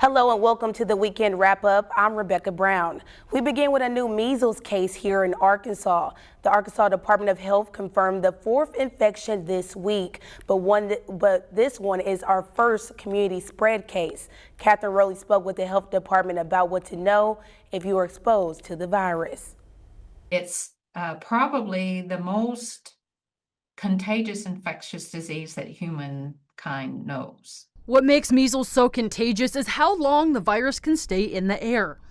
Hello and welcome to the weekend wrap-up. I'm Rebecca Brown. We begin with a new measles case here in Arkansas. The Arkansas Department of Health confirmed the fourth infection this week, but this one is our first community spread case. Catherine Rowley spoke with the health department about what to know if you are exposed to the virus. It's probably the most contagious infectious disease that humankind knows. What makes measles so contagious is how long the virus can stay in the air.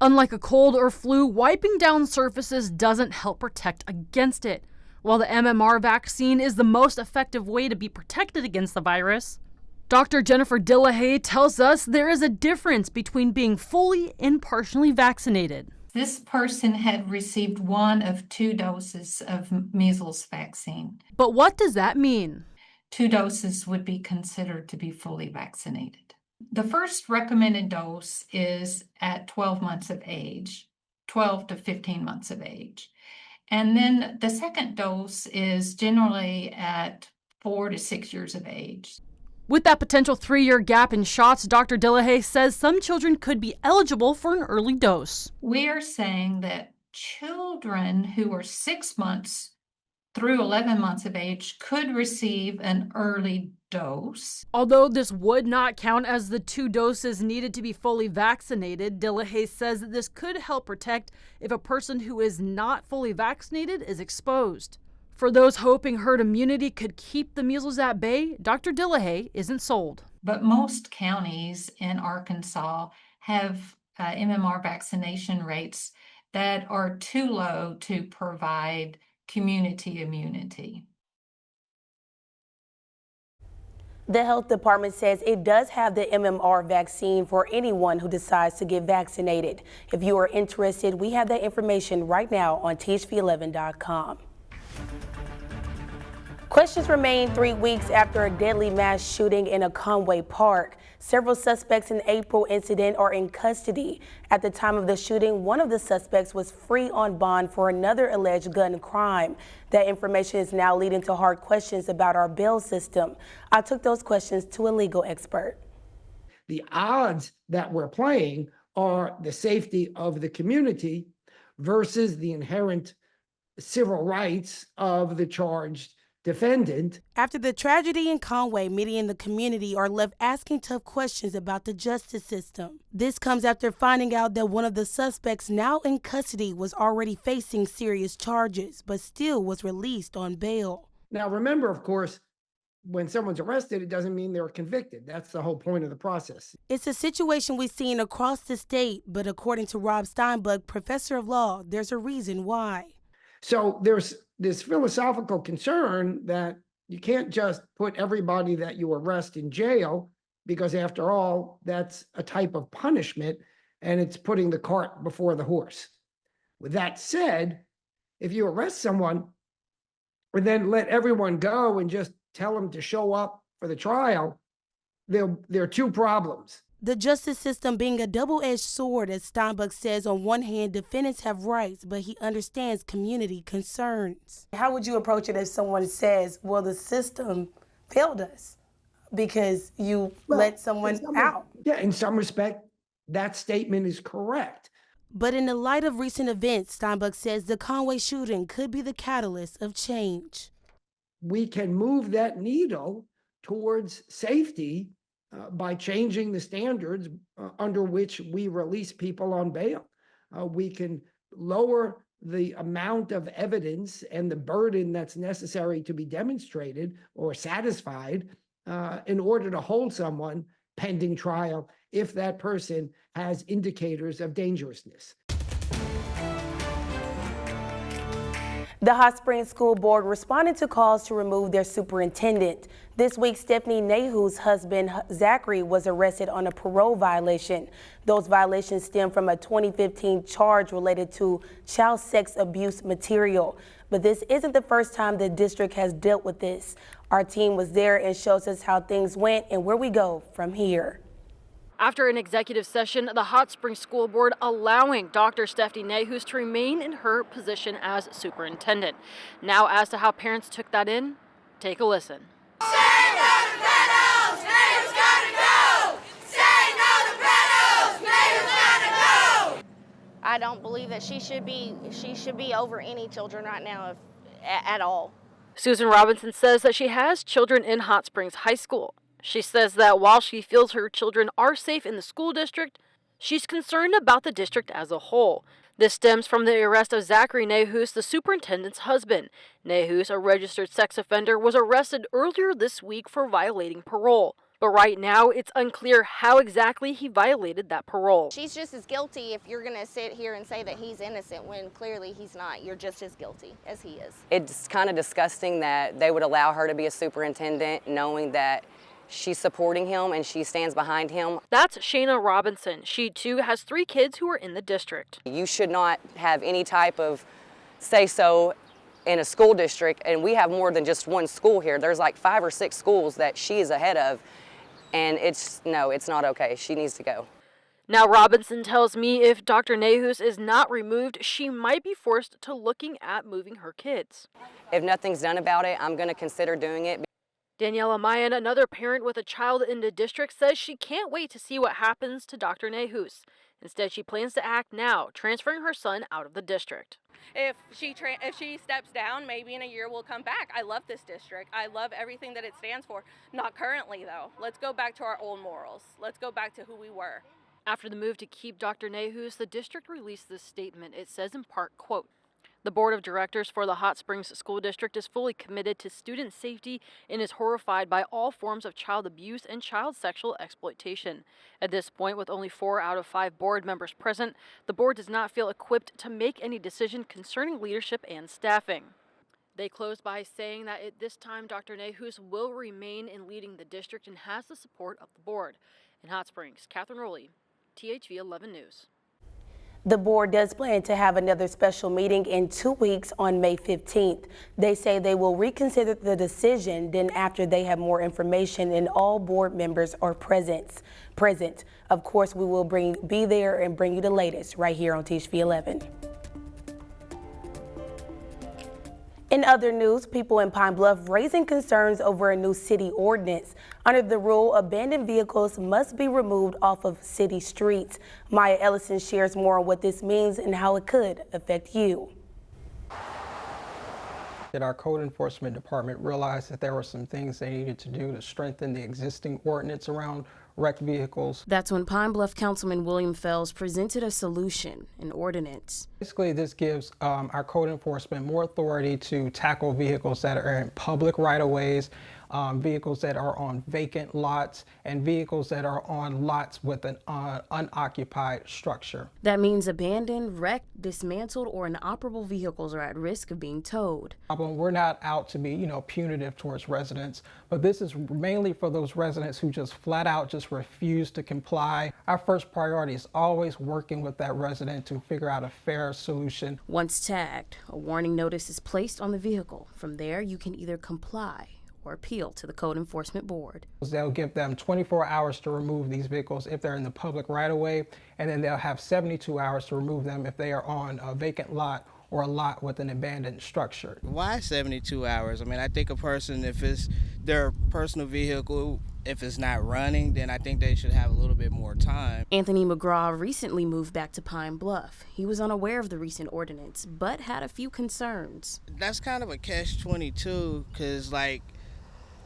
Unlike a cold or flu, wiping down surfaces doesn't help protect against it. While the MMR vaccine is the most effective way to be protected against the virus, Dr. Jennifer Dillahay tells us there is a difference between being fully and partially vaccinated. This person had received 1 of 2 doses of measles vaccine. But what does that mean? 2 doses would be considered to be fully vaccinated. The first recommended dose is at 12 months of age, 12 to 15 months of age. And then the second dose is generally at 4 to 6 years of age. With that potential 3-year gap in shots, Dr. Dillahay says some children could be eligible for an early dose. We are saying that children who are 6 months through 11 months of age could receive an early dose. Although this would not count as the 2 doses needed to be fully vaccinated, Dillahay says that this could help protect if a person who is not fully vaccinated is exposed. For those hoping herd immunity could keep the measles at bay, Dr. Dillahay isn't sold. But most counties in Arkansas have MMR vaccination rates that are too low to provide community immunity. The health department says it does have the MMR vaccine for anyone who decides to get vaccinated. If you are interested, we have that information right now on THV11.com. Questions remain 3 weeks after a deadly mass shooting in a Conway park. Several suspects in the April incident are in custody. At the time of the shooting, one of the suspects was free on bond for another alleged gun crime. That information is now leading to hard questions about our bail system. I took those questions to a legal expert. The odds that we're playing are the safety of the community versus the inherent civil rights of the charged defendant. After the tragedy in Conway, many in the community are left asking tough questions about the justice system. This comes after finding out that one of the suspects now in custody was already facing serious charges, but still was released on bail. Now, remember, of course, when someone's arrested, it doesn't mean they're convicted. That's the whole point of the process. It's a situation we've seen across the state, but according to Rob Steinbuck, professor of law, there's a reason why. So there's this philosophical concern that you can't just put everybody that you arrest in jail, because after all, that's a type of punishment and it's putting the cart before the horse. With that said, if you arrest someone and then let everyone go and just tell them to show up for the trial, there are 2 problems. The justice system being a double-edged sword, as Steinbuck says. On one hand, defendants have rights, but he understands community concerns. How would you approach it if someone says, well, the system failed us because you let someone out? Yeah, in some respect, that statement is correct. But in the light of recent events, Steinbuck says the Conway shooting could be the catalyst of change. We can move that needle towards safety by changing the standards under which we release people on bail. We can lower the amount of evidence and the burden that's necessary to be demonstrated or satisfied in order to hold someone pending trial if that person has indicators of dangerousness. The Hot Springs School Board responded to calls to remove their superintendent. This week, Stephanie Nahu's husband, Zachary, was arrested on a parole violation. Those violations stem from a 2015 charge related to child sex abuse material. But this isn't the first time the district has dealt with this. Our team was there and shows us how things went and where we go from here. After an executive session, the Hot Springs School Board allowing Dr. Stephanie Nahus to remain in her position as superintendent. Now, as to how parents took that in, take a listen. Say no to pedos! Neighbors gotta go! Say no to I don't believe that she should be over any children right now at all. Susan Robinson says that she has children in Hot Springs High School. She says that while she feels her children are safe in the school district, she's concerned about the district as a whole. This stems from the arrest of Zachary Nahus, the superintendent's husband. Nahus, a registered sex offender, was arrested earlier this week for violating parole. But right now, it's unclear how exactly he violated that parole. She's just as guilty if you're going to sit here and say that he's innocent when clearly he's not. You're just as guilty as he is. It's kind of disgusting that they would allow her to be a superintendent knowing that she's supporting him and she stands behind him. That's Shayna Robinson. She, too, has 3 kids who are in the district. You should not have any type of say-so in a school district, and we have more than just one school here. There's like 5 or 6 schools that she is ahead of, and it's not okay. She needs to go. Now, Robinson tells me if Dr. Nahus is not removed, she might be forced to looking at moving her kids. If nothing's done about it, I'm going to consider doing it. Daniela Mayan, another parent with a child in the district, says she can't wait to see what happens to Dr. Nahus. Instead, she plans to act now, transferring her son out of the district. If she steps down, maybe in a year we'll come back. I love this district. I love everything that it stands for. Not currently, though. Let's go back to our old morals. Let's go back to who we were. After the move to keep Dr. Nahus, the district released this statement. It says in part, quote, "The Board of Directors for the Hot Springs School District is fully committed to student safety and is horrified by all forms of child abuse and child sexual exploitation. At this point, with only 4 out of 5 board members present, the board does not feel equipped to make any decision concerning leadership and staffing." They closed by saying that at this time, Dr. Nahus will remain in leading the district and has the support of the board. In Hot Springs, Catherine Rowley, THV 11 News. The board does plan to have another special meeting in 2 weeks on May 15th. They say they will reconsider the decision then after they have more information and all board members are present. Of course, we will be there and bring you the latest right here on THV 11. In other news, people in Pine Bluff raising concerns over a new city ordinance. Under the rule, abandoned vehicles must be removed off of city streets. Maya Ellison shares more on what this means and how it could affect you. That our code enforcement department realized that there were some things they needed to do to strengthen the existing ordinance around wrecked vehicles. That's when Pine Bluff Councilman William Fells presented a solution, an ordinance. Basically, this gives our code enforcement more authority to tackle vehicles that are in public right-of-ways, vehicles that are on vacant lots, and vehicles that are on lots with an unoccupied structure. That means abandoned, wrecked, dismantled, or inoperable vehicles are at risk of being towed. We're not out to be, punitive towards residents, but this is mainly for those residents who just flat out just refuse to comply. Our first priority is always working with that resident to figure out a fair solution. Once tagged, a warning notice is placed on the vehicle. From there, you can either comply or appeal to the Code Enforcement Board. They'll give them 24 hours to remove these vehicles if they're in the public right-of-way, and then they'll have 72 hours to remove them if they are on a vacant lot or a lot with an abandoned structure. Why 72 hours? I mean, I think a person, if it's their personal vehicle, if it's not running, then I think they should have a little bit more time. Anthony McGraw recently moved back to Pine Bluff. He was unaware of the recent ordinance, but had a few concerns. That's kind of a catch-22, because I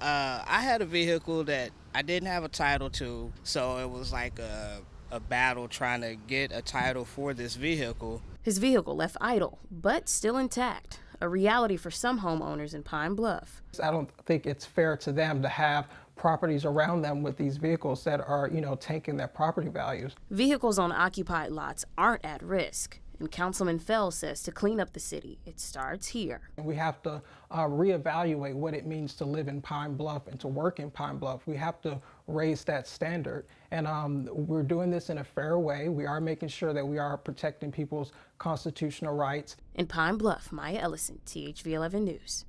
had a vehicle that I didn't have a title to, so it was like a battle trying to get a title for this vehicle. His vehicle left idle, but still intact, a reality for some homeowners in Pine Bluff. I don't think it's fair to them to have properties around them with these vehicles that are, tanking their property values. Vehicles on occupied lots aren't at risk. And Councilman Fells says to clean up the city, it starts here. We have to reevaluate what it means to live in Pine Bluff and to work in Pine Bluff. We have to raise that standard. And we're doing this in a fair way. We are making sure that we are protecting people's constitutional rights. In Pine Bluff, Maya Ellison, THV 11 News.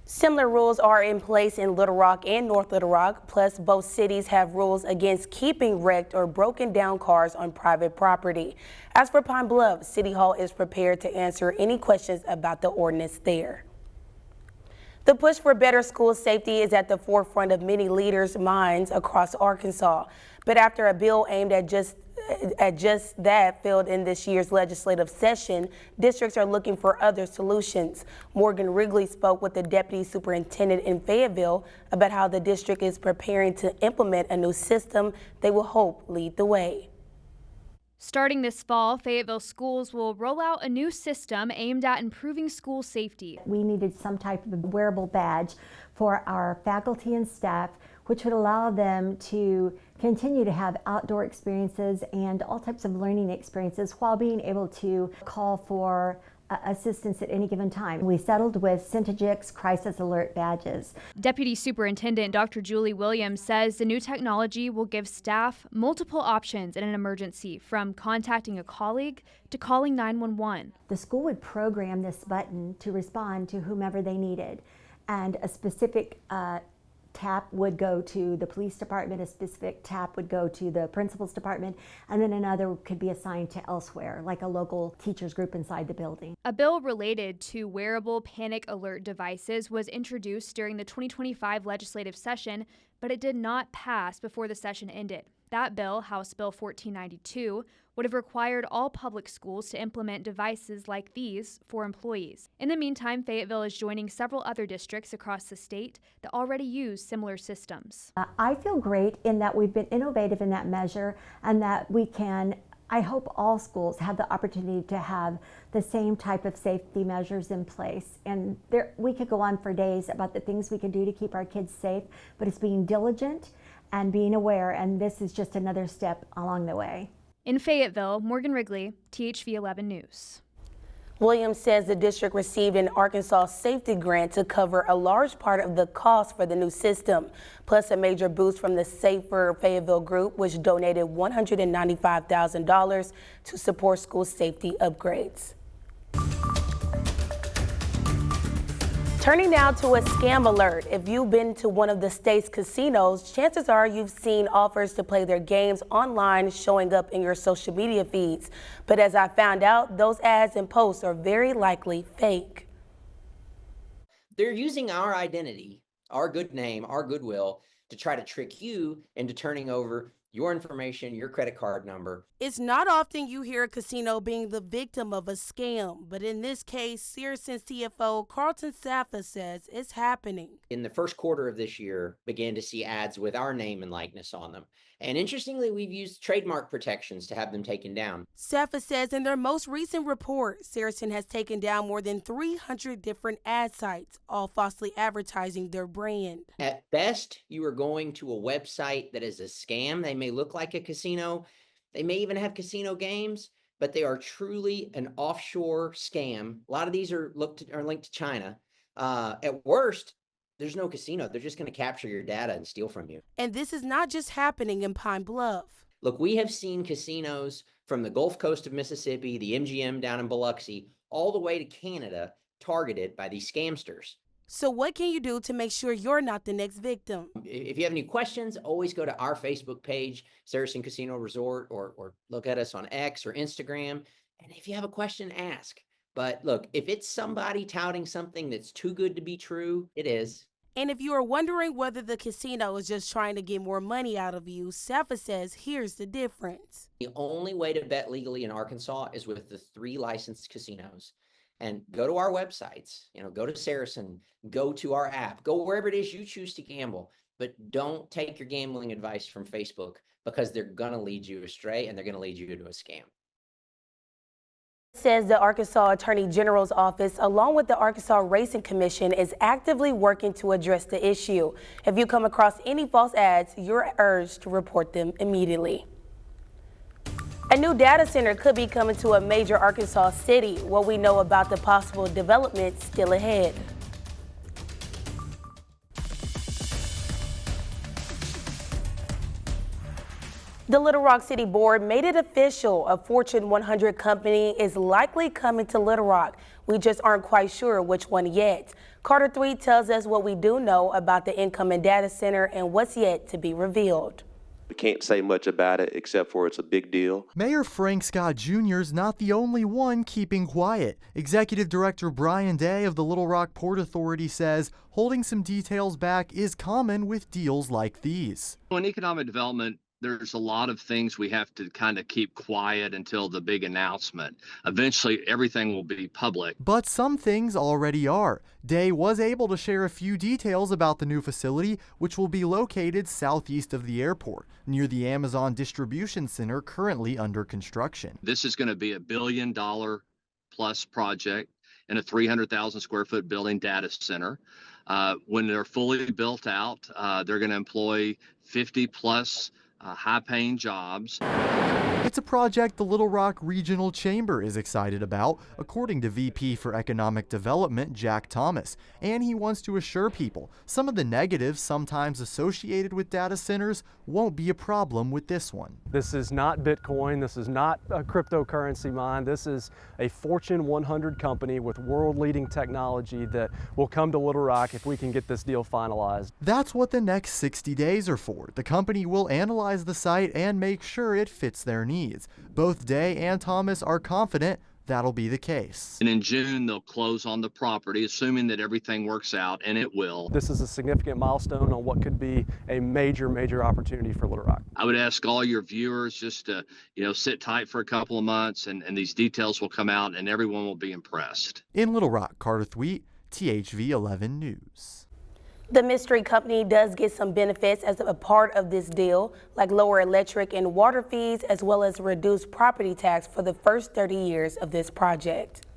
Similar rules are in place in Little Rock and North Little Rock, plus both cities have rules against keeping wrecked or broken down cars on private property. As for Pine Bluff, City Hall is prepared to answer any questions about the ordinance there. The push for better school safety is at the forefront of many leaders' minds across Arkansas. But after a bill aimed at at just that failed in this year's legislative session, districts are looking for other solutions. Morgan Wrigley spoke with the deputy superintendent in Fayetteville about how the district is preparing to implement a new system they will hope lead the way. Starting this fall, Fayetteville schools will roll out a new system aimed at improving school safety. We needed some type of wearable badge for our faculty and staff, which would allow them to continue to have outdoor experiences and all types of learning experiences while being able to call for assistance at any given time. We settled with Centegix crisis alert badges. Deputy Superintendent Dr. Julie Williams says the new technology will give staff multiple options in an emergency, from contacting a colleague to calling 911. The school would program this button to respond to whomever they needed, and a specific tap would go to the police department, a specific tap would go to the principal's department, and then another could be assigned to elsewhere, like a local teachers group inside the building. A bill related to wearable panic alert devices was introduced during the 2025 legislative session, but it did not pass before the session ended. That bill, House Bill 1492, would have required all public schools to implement devices like these for employees. In the meantime, Fayetteville is joining several other districts across the state that already use similar systems. I feel great in that we've been innovative in that measure, and that we can, I hope all schools have the opportunity to have the same type of safety measures in place. And we could go on for days about the things we can do to keep our kids safe, but it's being diligent and being aware, and this is just another step along the way. In Fayetteville, Morgan Wrigley, THV 11 News. Williams says the district received an Arkansas safety grant to cover a large part of the cost for the new system, plus a major boost from the Safer Fayetteville Group, which donated $195,000 to support school safety upgrades. Turning now to a scam alert. If you've been to one of the state's casinos, chances are you've seen offers to play their games online showing up in your social media feeds. But as I found out, those ads and posts are very likely fake. They're using our identity, our good name, our goodwill to try to trick you into turning over your information, your credit card number. It's not often you hear a casino being the victim of a scam, but in this case, Searson CFO Carlton Safa says it's happening. In the first quarter of this year, began to see ads with our name and likeness on them. And interestingly, we've used trademark protections to have them taken down. Safa says in their most recent report, Searson has taken down more than 300 different ad sites, all falsely advertising their brand. At best, you are going to a website that is a scam. They may look like a casino. They may even have casino games, but they are truly an offshore scam. A lot of these are linked to China. At worst, there's no casino. They're just going to capture your data and steal from you. And this is not just happening in Pine Bluff. Look, we have seen casinos from the Gulf Coast of Mississippi, the MGM down in Biloxi, all the way to Canada, targeted by these scamsters. So what can you do to make sure you're not the next victim? If you have any questions, always go to our Facebook page, Saracen Casino Resort, or look at us on X or Instagram. And if you have a question, ask. But look, if it's somebody touting something that's too good to be true, it is. And if you are wondering whether the casino is just trying to get more money out of you, Safa says here's the difference. The only way to bet legally in Arkansas is with the 3 licensed casinos. And go to our websites, go to Saracen, go to our app, go wherever it is you choose to gamble. But don't take your gambling advice from Facebook, because they're going to lead you astray and they're going to lead you to a scam. Says the Arkansas Attorney General's office, along with the Arkansas Racing Commission, is actively working to address the issue. If you come across any false ads, you're urged to report them immediately. A new data center could be coming to a major Arkansas city. What we know about the possible development still ahead. The Little Rock City Board made it official. A Fortune 100 company is likely coming to Little Rock. We just aren't quite sure which one yet. Carter 3 tells us what we do know about the incoming data center and what's yet to be revealed. We can't say much about it except for it's a big deal. Mayor Frank Scott Jr. is not the only one keeping quiet. Executive Director Brian Day of the Little Rock Port Authority says holding some details back is common with deals like these. In economic development, There's a lot of things we have to kind of keep quiet until the big announcement. Eventually, everything will be public. But some things already are. Day was able to share a few details about the new facility, which will be located southeast of the airport, near the Amazon distribution center currently under construction. This is going to be $1 billion plus project in a 300,000 square foot building data center. When they're fully built out, they're going to employ 50 plus high-paying jobs. It's a project the Little Rock Regional Chamber is excited about, according to VP for Economic Development Jack Thomas, and he wants to assure people some of the negatives sometimes associated with data centers won't be a problem with this one. This is not Bitcoin, this is not a cryptocurrency mine, this is a Fortune 100 company with world-leading technology that will come to Little Rock if we can get this deal finalized. That's what the next 60 days are for. The company will analyze the site and make sure it fits their needs. Both Day and Thomas are confident that'll be the case. And in June, they'll close on the property, assuming that everything works out, and it will. This is a significant milestone on what could be a major opportunity for Little Rock. I would ask all your viewers just to, sit tight for a couple of months, and these details will come out, and everyone will be impressed. In Little Rock, Carter Thweet, THV 11 News. The mystery company does get some benefits as a part of this deal, like lower electric and water fees, as well as reduced property tax for the first 30 years of this project.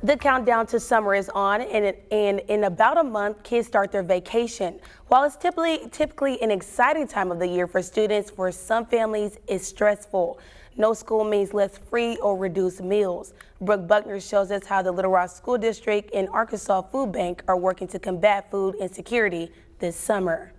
The countdown to summer is on, and in about a month, kids start their vacation. While it's typically an exciting time of the year for students, for some families, it's stressful. No school means less free or reduced meals. Brooke Buckner shows us how the Little Rock School District and Arkansas Food Bank are working to combat food insecurity this summer.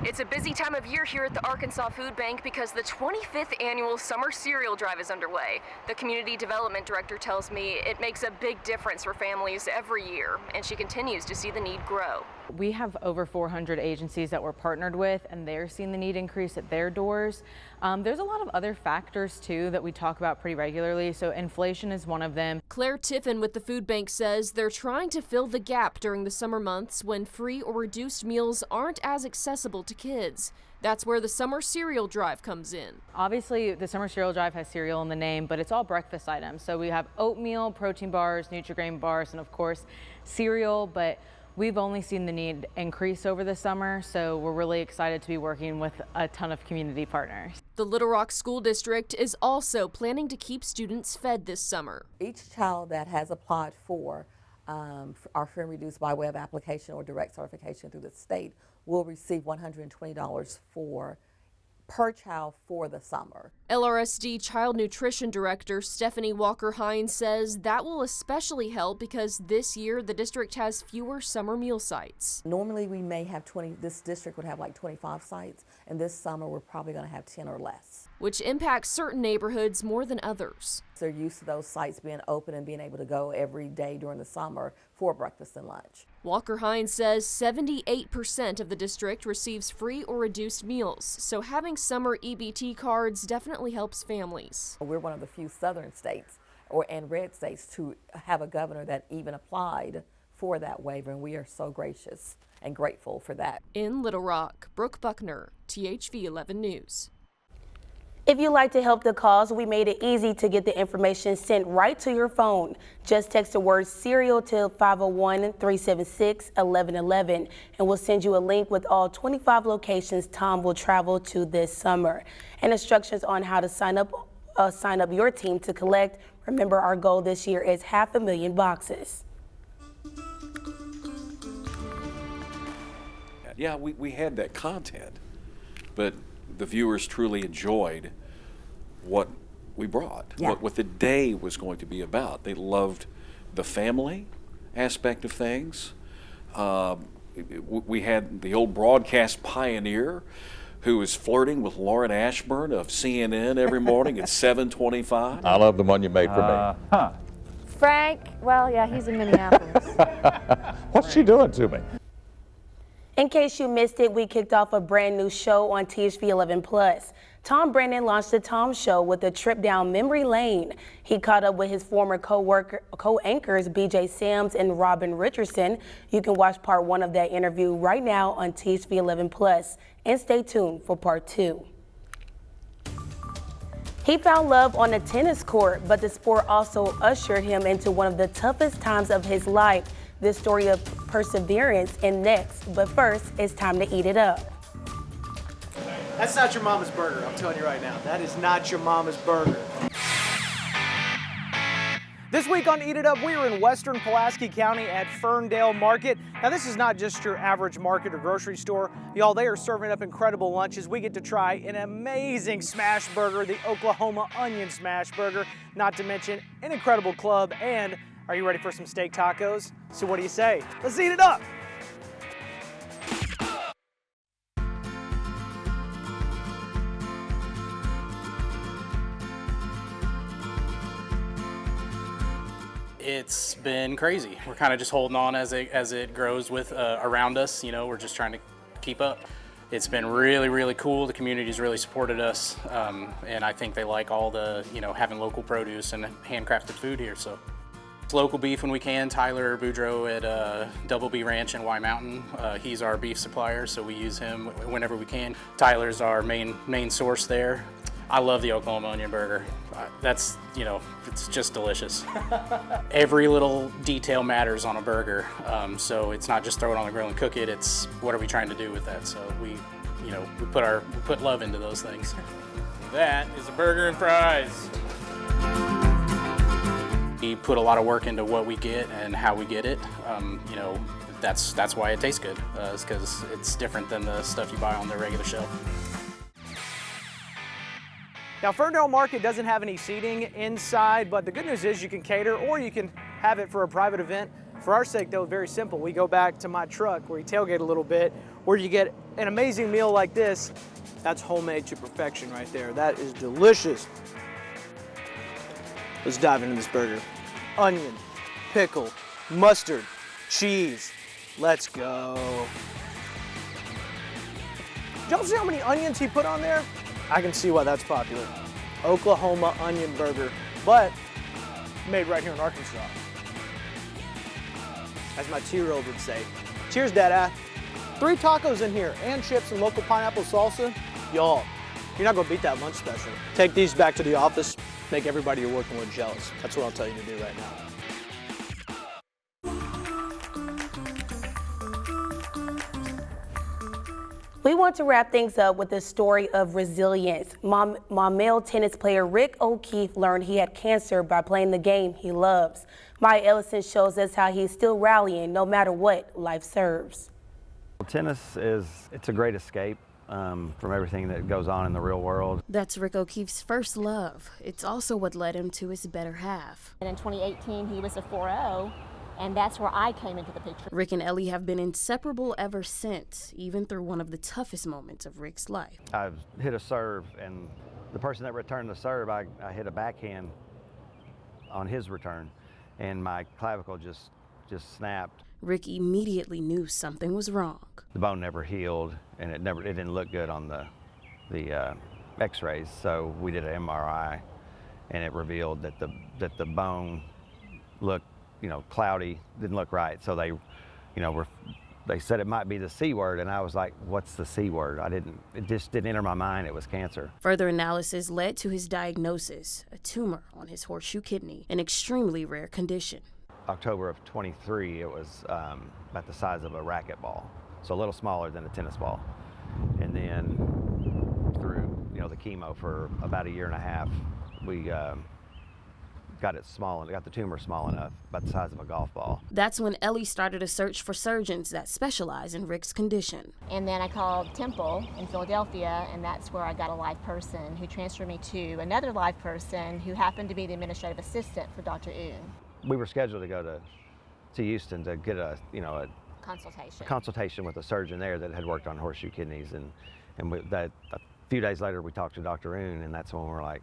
It's a busy time of year here at the Arkansas Food Bank because the 25th annual Summer Cereal Drive is underway. The Community Development Director tells me it makes a big difference for families every year, and she continues to see the need grow. We have over 400 agencies that we're partnered with, and they're seeing the need increase at their doors. There's a lot of other factors too that we talk about pretty regularly, so inflation is one of them. Claire Tiffin with the food bank says they're trying to fill the gap during the summer months when free or reduced meals aren't as accessible to kids. That's where the Summer Cereal Drive comes in. Obviously, the Summer Cereal Drive has cereal in the name, but it's all breakfast items. So we have oatmeal, protein bars, Nutri-Grain bars, and of course, cereal, but we've only seen the need increase over the summer, so we're really excited to be working with a ton of community partners. The Little Rock School District is also planning to keep students fed this summer. Each child that has applied for our free and reduced by way of application or direct certification through the state will receive $120 per child for the summer. LRSD Child Nutrition Director Stephanie Walker-Hines says that will especially help because this year the district has fewer summer meal sites. Normally we may have this district would have like 25 sites, and this summer we're probably going to have 10 or less. Which impacts certain neighborhoods more than others. They're used to those sites being open and being able to go every day during the summer for breakfast and lunch. Walker-Hines says 78% of the district receives free or reduced meals, so having summer EBT cards definitely helps families. We're one of the few southern states and red states to have a governor that even applied for that waiver, and we are so gracious and grateful for that. In Little Rock, Brooke Buckner, THV 11 News. If you'd like to help the cause, we made it easy to get the information sent right to your phone. Just text the word cereal to 501-376-1111 and we'll send you a link with all 25 locations Tom will travel to this summer and instructions on how to sign up your team to collect. Remember, our goal this year is 500,000 boxes. Yeah, we had that content, but the viewers truly enjoyed what we brought, what the day was going to be about. They loved the family aspect of things. We had the old broadcast pioneer who was flirting with Lauren Ashburn of CNN every morning at 7:25. I love the one you made for me. Frank, well, yeah, he's in Minneapolis. What's she doing to me? In case you missed it, we kicked off a brand new show on THV 11 Plus. Tom Brennan launched the Tom Show with a trip down memory lane. He caught up with his former co-anchors BJ Sims and Robin Richardson. You can watch part 1 of that interview right now on THV 11+, and stay tuned for part 2. He found love on a tennis court, but the sport also ushered him into one of the toughest times of his life. This story of perseverance and next, but first, it's time to eat it up. That's not your mama's burger, I'm telling you right now. That is not your mama's burger. This week on Eat It Up, we are in western Pulaski County at Ferndale Market. Now, this is not just your average market or grocery store. Y'all, they are serving up incredible lunches. We get to try an amazing smash burger, the Oklahoma Onion Smash Burger, not to mention an incredible club. And are you ready for some steak tacos? So what do you say? Let's eat it up! It's been crazy. We're kind of just holding on as it grows with around us. You know, we're just trying to keep up. It's been really, really cool. The community's really supported us, and I think they like all the, you know, having local produce and handcrafted food here. So, it's local beef when we can. Tyler Boudreaux at Double B Ranch in Y Mountain. He's our beef supplier, so we use him whenever we can. Tyler's our main source there. I love the Oklahoma Onion Burger. That's, you know, it's just delicious. Every little detail matters on a burger, so it's not just throw it on the grill and cook it. It's what are we trying to do with that? So we put love into those things. That is a burger and fries. We put a lot of work into what we get and how we get it. You know, that's why it tastes good. It's because it's different than the stuff you buy on the regular shelf. Now, Ferndale Market doesn't have any seating inside, but the good news is you can cater or you can have it for a private event. For our sake, though, very simple. We go back to my truck where you tailgate a little bit, where you get an amazing meal like this. That's homemade to perfection right there. That is delicious. Let's dive into this burger. Onion, pickle, mustard, cheese. Let's go. Did y'all see how many onions he put on there? I can see why that's popular. Oklahoma Onion Burger, but made right here in Arkansas. As my 2-year-old would say. Cheers, Dada. 3 tacos in here and chips and local pineapple salsa. Y'all, you're not gonna beat that lunch special. Take these back to the office, make everybody you're working with jealous. That's what I'll tell you to do right now. We want to wrap things up with a story of resilience. Male tennis player Rick O'Keefe learned he had cancer by playing the game he loves. Maya Ellison shows us how he's still rallying no matter what life serves. Tennis it's a great escape from everything that goes on in the real world. That's Rick O'Keefe's first love. It's also what led him to his better half. And in 2018, he was a 4-0. And that's where I came into the picture. Rick and Ellie have been inseparable ever since, even through one of the toughest moments of Rick's life. I've hit a serve, and the person that returned the serve, I hit a backhand on his return, and my clavicle just snapped. Rick immediately knew something was wrong. The bone never healed, and it didn't look good on the X-rays. So we did an MRI, and it revealed that the bone looked, you know, cloudy, didn't look right. So they, you know, they said it might be the C word, and I was like, what's the C word? It just didn't enter my mind it was cancer. Further analysis led to his diagnosis, a tumor on his horseshoe kidney, an extremely rare condition. October of 23, it was about the size of a racquetball, so a little smaller than a tennis ball. And then through, you know, the chemo for about a year and a half, we got the tumor small enough, about the size of a golf ball. That's when Ellie started a search for surgeons that specialize in Rick's condition. And then I called Temple in Philadelphia, and that's where I got a live person who transferred me to another live person who happened to be the administrative assistant for Dr. Oon. We were scheduled to go to Houston to get a consultation with a surgeon there that had worked on horseshoe kidneys, and a few days later we talked to Dr. Oon, and that's when we're like,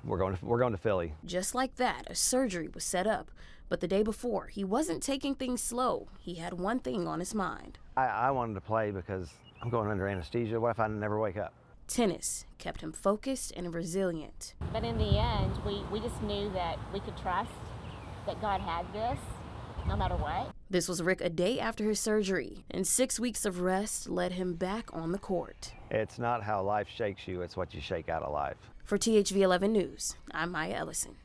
we're going to Philly. Just like that, a surgery was set up. But the day before, he wasn't taking things slow. He had one thing on his mind. I wanted to play because I'm going under anesthesia. What if I never wake up? Tennis kept him focused and resilient. But in the end, we just knew that we could trust that God had this, no matter what. This was Rick a day after his surgery, and 6 weeks of rest led him back on the court. It's not how life shakes you, it's what you shake out of life. For THV 11 News, I'm Maya Ellison.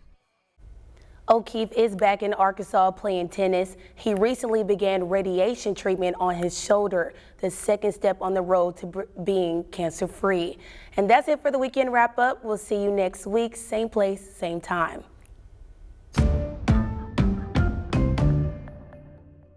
OKeefe is back in Arkansas playing tennis. He recently began radiation treatment on his shoulder, the second step on the road to being cancer-free. And that's it for the weekend wrap-up. We'll see you next week, same place, same time.